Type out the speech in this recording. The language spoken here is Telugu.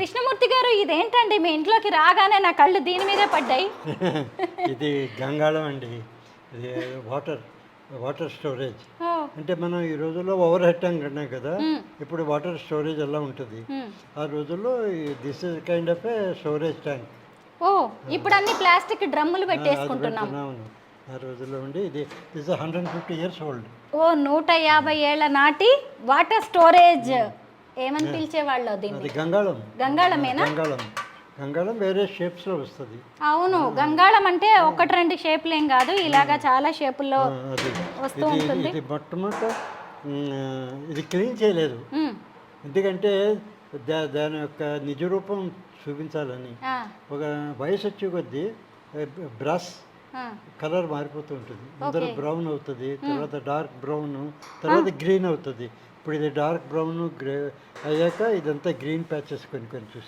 కృష్ణమూర్తి గారు ఇదేంటండి మీ ఇంట్లోకి రాగానే నా కళ్ళు దీని మీదే పడ్డాయి. ఇది గంగాళం అండి. ఇది వాటర్ స్టోరేజ్. ఓ, అంటే మనం ఈ రోజుల్లో ఓవర్ హెడ్ ట్యాంక్ అన్నాం కదా, ఇప్పుడు వాటర్ స్టోరేజ్ ఎలా ఉంటుంది. ఆ రోజుల్లో this is kind of a storage tank. ఓ, ఇప్పుడు అన్ని ప్లాస్టిక్ డ్రమ్ములు అది పెట్టేసుకుంటున్నాం. పెడుతున్నాము. ఆ రోజుల్లో ఉండి ఇది 150 years ఓల్డ్. ఓ, 150 ఏళ్ల నాటి వాటర్ స్టోరేజ్. ఏమని పిలిచేవాళ్ళు దీన్ని? అది గంగాళం. గంగాళమేనా? గంగాళం వేరే షేప్స్లో వస్తుంది. అవును, గంగాళం అంటే ఒకటి రెండు షేపులు ఏం కాదు, ఇలాగా చాలా షేపుల్లో అది వస్తూ ఉంటుంది. ఇది మొట్టమొదట ఇది క్లీన్ చేయలేదు, ఉమ్, ఎందుకంటే దాని యొక్క నిజ రూపం చూపించాలని. ఆ, ఒక వయసు వచ్చే కొద్దీ బ్రష్ ఆ, కలర్ మారిపోతూ ఉంటుంది. ముందర బ్రౌన్ అవుతుంది, తర్వాత డార్క్ బ్రౌన్, తర్వాత గ్రీన్ అవుతుంది. ఇప్పుడు ఇది డార్క్ బ్రౌన్ గ్రే అయ్యాక ఇదంతా గ్రీన్ ప్యాచెస్ కొన్ని కొన్ని చూసి